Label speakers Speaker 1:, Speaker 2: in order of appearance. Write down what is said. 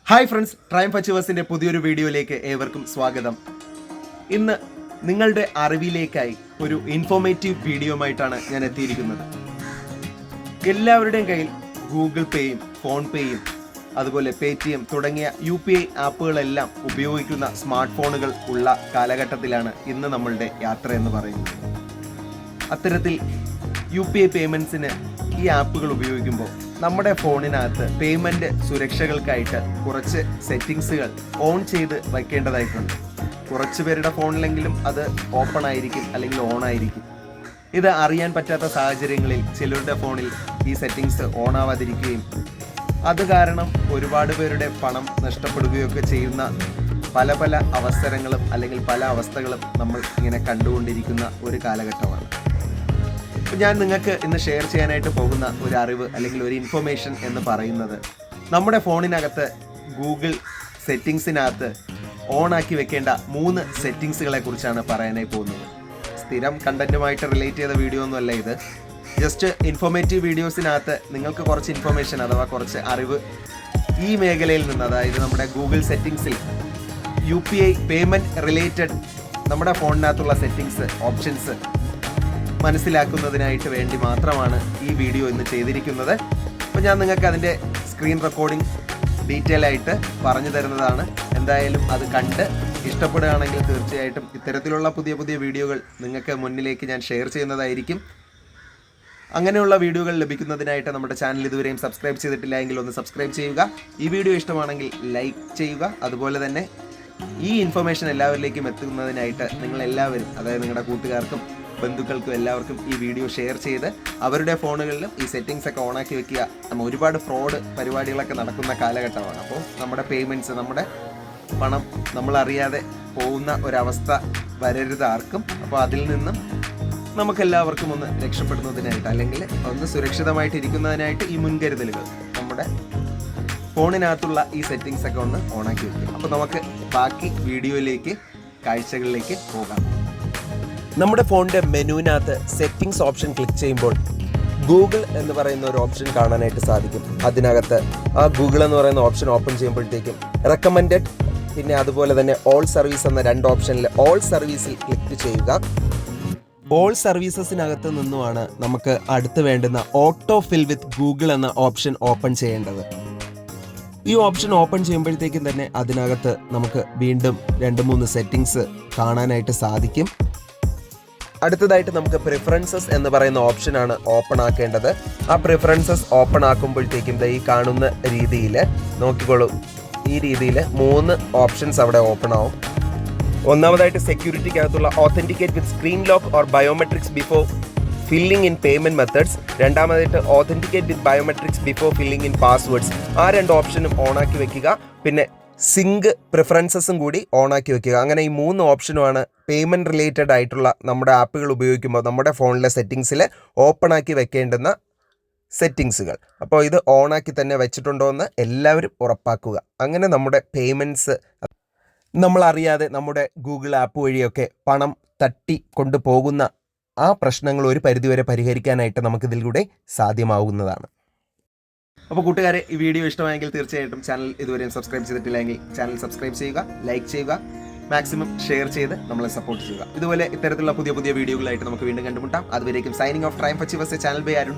Speaker 1: Hi friends, triumph അച്ചീവേഴ്സിൻ്റെ പുതിയൊരു വീഡിയോയിലേക്ക് ഏവർക്കും സ്വാഗതം. ഇന്ന് നിങ്ങളുടെ അറിവിലേക്കായി ഒരു ഇൻഫോർമേറ്റീവ് വീഡിയോയുമായിട്ടാണ് ഞാൻ എത്തിയിരിക്കുന്നത്. എല്ലാവരുടെയും കയ്യിൽ ഗൂഗിൾ പേയും ഫോൺ പേയും അതുപോലെ പേടിഎം തുടങ്ങിയ UPI ആപ്പുകളെല്ലാം ഉപയോഗിക്കുന്ന സ്മാർട്ട് ഫോണുകൾ ഉള്ള കാലഘട്ടത്തിലാണ് ഇന്ന് നമ്മളുടെ യാത്ര എന്ന് പറയുന്നത്. അത്തരത്തിൽ UPI പേയ്മെൻറ്റ്സിന് ഈ ആപ്പുകൾ ഉപയോഗിക്കുമ്പോൾ നമ്മുടെ ഫോണിനകത്ത് പേയ്മെൻറ്റ് സുരക്ഷകൾക്കായിട്ട് കുറച്ച് സെറ്റിങ്സുകൾ ഓൺ ചെയ്ത് വയ്ക്കേണ്ടതായിട്ടുണ്ട്. കുറച്ച് പേരുടെ ഫോണിലെങ്കിലും അത് ഓപ്പൺ ആയിരിക്കും അല്ലെങ്കിൽ ഓൺ ആയിരിക്കും. ഇത് അറിയാൻ പറ്റാത്ത സാഹചര്യങ്ങളിൽ ചിലരുടെ ഫോണിൽ ഈ സെറ്റിങ്സ് ഓൺ ആവാതിരിക്കുകയും അത് കാരണം ഒരുപാട് പേരുടെ പണം നഷ്ടപ്പെടുകയൊക്കെ ചെയ്യുന്ന പല അവസരങ്ങളും അല്ലെങ്കിൽ പല അവസ്ഥകളും നമ്മൾ ഇങ്ങനെ കണ്ടുകൊണ്ടിരിക്കുന്ന ഒരു കാലഘട്ടമാണ്. ഞാൻ നിങ്ങൾക്ക് ഇന്ന് ഷെയർ ചെയ്യാനായിട്ട് പോകുന്ന ഒരു അറിവ് അല്ലെങ്കിൽ ഒരു ഇൻഫർമേഷൻ എന്ന് പറയുന്നത് നമ്മുടെ ഫോണിനകത്ത് ഗൂഗിൾ സെറ്റിങ്സിനകത്ത് ഓണാക്കി വെക്കേണ്ട 3 സെറ്റിങ്സുകളെ കുറിച്ചാണ് പറയാനായി പോകുന്നത്. സ്ഥിരം കണ്ടന്റുമായിട്ട് റിലേറ്റ് ചെയ്ത വീഡിയോ ഒന്നുമല്ല ഇത്. ജസ്റ്റ് ഇൻഫോർമേറ്റീവ് വീഡിയോസിനകത്ത് നിങ്ങൾക്ക് കുറച്ച് ഇൻഫർമേഷൻ അഥവാ കുറച്ച് അറിവ് ഈ മേഖലയിൽ നിന്ന്, അതായത് നമ്മുടെ ഗൂഗിൾ സെറ്റിങ്സിൽ UPI പേയ്മെൻറ്റ് റിലേറ്റഡ് നമ്മുടെ ഫോണിനകത്തുള്ള സെറ്റിങ്സ് ഓപ്ഷൻസ് മനസ്സിലാക്കുന്നതിനായിട്ട് വേണ്ടി മാത്രമാണ് ഈ വീഡിയോ ഇന്ന് ചെയ്തിരിക്കുന്നത്. അപ്പോൾ ഞാൻ നിങ്ങൾക്ക് അതിൻ്റെ സ്ക്രീൻ റെക്കോർഡിംഗ് ഡീറ്റെയിൽ ആയിട്ട് പറഞ്ഞു തരുന്നതാണ്. എന്തായാലും അത് കണ്ട് ഇഷ്ടപ്പെടുകയാണെങ്കിൽ തീർച്ചയായിട്ടും ഇത്തരത്തിലുള്ള പുതിയ വീഡിയോകൾ നിങ്ങൾക്ക് മുന്നിലേക്ക് ഞാൻ ഷെയർ ചെയ്യുന്നതായിരിക്കും. അങ്ങനെയുള്ള വീഡിയോകൾ ലഭിക്കുന്നതിനായിട്ട് നമ്മുടെ ചാനൽ ഇതുവരെയും സബ്സ്ക്രൈബ് ചെയ്തിട്ടില്ല എങ്കിൽ ഒന്ന് സബ്സ്ക്രൈബ് ചെയ്യുക. ഈ വീഡിയോ ഇഷ്ടമാണെങ്കിൽ ലൈക്ക് ചെയ്യുക. അതുപോലെ തന്നെ ഈ ഇൻഫർമേഷൻ എല്ലാവരിലേക്കും എത്തുന്നതിനായിട്ട് നിങ്ങളെല്ലാവരും, അതായത് നിങ്ങളുടെ കൂട്ടുകാർക്കും ബന്ധുക്കൾക്കും എല്ലാവർക്കും ഈ വീഡിയോ ഷെയർ ചെയ്ത് അവരുടെ ഫോണുകളിലും ഈ സെറ്റിങ്സ് ഒക്കെ ഓണാക്കി വെക്കുക. നമ്മൾ ഒരുപാട് ഫ്രോഡ് പരിപാടികളൊക്കെ നടക്കുന്ന കാലഘട്ടമാണ്. അപ്പോൾ നമ്മുടെ പേയ്മെൻറ്റ്സ്, നമ്മുടെ പണം നമ്മളറിയാതെ പോകുന്ന ഒരവസ്ഥ വരരുത് ആർക്കും. അപ്പോൾ അതിൽ നിന്നും നമുക്കെല്ലാവർക്കും ഒന്ന് രക്ഷപ്പെടുന്നതിനായിട്ട് അല്ലെങ്കിൽ ഒന്ന് സുരക്ഷിതമായിട്ടിരിക്കുന്നതിനായിട്ട് ഈ മുൻകരുതലുകൾ നമ്മുടെ ഫോണിനകത്തുള്ള ഈ സെറ്റിങ്സ് ഒക്കെ ഒന്ന് ഓണാക്കി വെക്കുക. അപ്പോൾ നമുക്ക് ബാക്കി വീഡിയോയിലേക്ക് കാഴ്ചകളിലേക്ക് പോകാം. നമ്മുടെ ഫോണിൻ്റെ മെനുവിനകത്ത് സെറ്റിങ്സ് ഓപ്ഷൻ ക്ലിക്ക് ചെയ്യുമ്പോൾ ഗൂഗിൾ എന്ന് പറയുന്ന ഒരു ഓപ്ഷൻ കാണാനായിട്ട് സാധിക്കും. അതിനകത്ത് ആ ഗൂഗിൾ എന്ന് പറയുന്ന ഓപ്ഷൻ ഓപ്പൺ ചെയ്യുമ്പോഴത്തേക്കും റെക്കമെൻഡഡ്, പിന്നെ അതുപോലെ തന്നെ ഓൾ സർവീസ് എന്ന 2 ഓപ്ഷനിൽ ഓൾ സർവീസിൽ ക്ലിക്ക് ചെയ്യുക. ഓൾ സർവീസസിനകത്ത് നിന്നുമാണ് നമുക്ക് അടുത്ത് വേണ്ടുന്ന ഓട്ടോ ഫിൽ വിത്ത് ഗൂഗിൾ എന്ന ഓപ്ഷൻ ഓപ്പൺ ചെയ്യേണ്ടത്. ഈ ഓപ്ഷൻ ഓപ്പൺ ചെയ്യുമ്പോഴത്തേക്കും തന്നെ അതിനകത്ത് നമുക്ക് വീണ്ടും 2-3 സെറ്റിങ്സ് കാണാനായിട്ട് സാധിക്കും. അടുത്തതായിട്ട് നമുക്ക് പ്രിഫറൻസസ് എന്ന് പറയുന്ന ഓപ്ഷനാണ് ഓപ്പൺ ആക്കേണ്ടത്. ആ പ്രിഫറൻസസ് ഓപ്പൺ ആക്കുമ്പോഴത്തേക്കും ഈ കാണുന്ന രീതിയിൽ നോക്കിക്കോളൂ, ഈ രീതിയിൽ 3 ഓപ്ഷൻസ് അവിടെ ഓപ്പൺ ആവും. ഒന്നാമതായിട്ട് സെക്യൂരിറ്റിക്കകത്തുള്ള authenticate with screen lock or biometrics before filling in payment methods. രണ്ടാമതായിട്ട് authenticate with biometrics before filling in passwords. ആ 2 ഓപ്ഷനും ഓണാക്കി വെക്കുക. പിന്നെ സിങ്ക് പ്രിഫറൻസസും കൂടി ഓണാക്കി വെക്കുക. അങ്ങനെ ഈ 3 ഓപ്ഷനുമാണ് പേയ്മെൻറ്റ് റിലേറ്റഡ് ആയിട്ടുള്ള നമ്മുടെ ആപ്പുകൾ ഉപയോഗിക്കുമ്പോൾ നമ്മുടെ ഫോണിലെ സെറ്റിങ്സിൽ ഓപ്പൺ ആക്കി വെക്കേണ്ടുന്ന സെറ്റിങ്സുകൾ. അപ്പോൾ ഇത് ഓണാക്കി തന്നെ വെച്ചിട്ടുണ്ടോ എന്ന് എല്ലാവരും ഉറപ്പാക്കുക. അങ്ങനെ നമ്മുടെ പേയ്മെൻറ്റ്സ് നമ്മളറിയാതെ നമ്മുടെ ഗൂഗിൾ ആപ്പ് വഴിയൊക്കെ പണം തട്ടി കൊണ്ടുപോകുന്ന ആ പ്രശ്നങ്ങൾ ഒരു പരിധിവരെ പരിഹരിക്കാനായിട്ട് നമുക്കിതിലൂടെ സാധ്യമാവുന്നതാണ്. അപ്പോൾ കൂട്ടുകാരെ, ഈ വീഡിയോ ഇഷ്ടമായെങ്കിൽ തീർച്ചയായിട്ടും ചാനൽ ഇതുവരെയും സബ്സ്ക്രൈബ് ചെയ്തിട്ടില്ലെങ്കിൽ ചാനൽ സബ്സ്ക്രൈബ് ചെയ്യുക, ലൈക്ക് ചെയ്യുക, മാക്സിമം ഷെയർ ചെയ്ത് നമ്മളെ സപ്പോർട്ട് ചെയ്യുക. ഇതുപോലെ ഇത്തരത്തിലുള്ള പുതിയ വീഡിയോകളായിട്ട് നമുക്ക് വീണ്ടും കണ്ടുമുട്ടാം. അതുവരേക്കും signing off triumph achievers channel by Arun.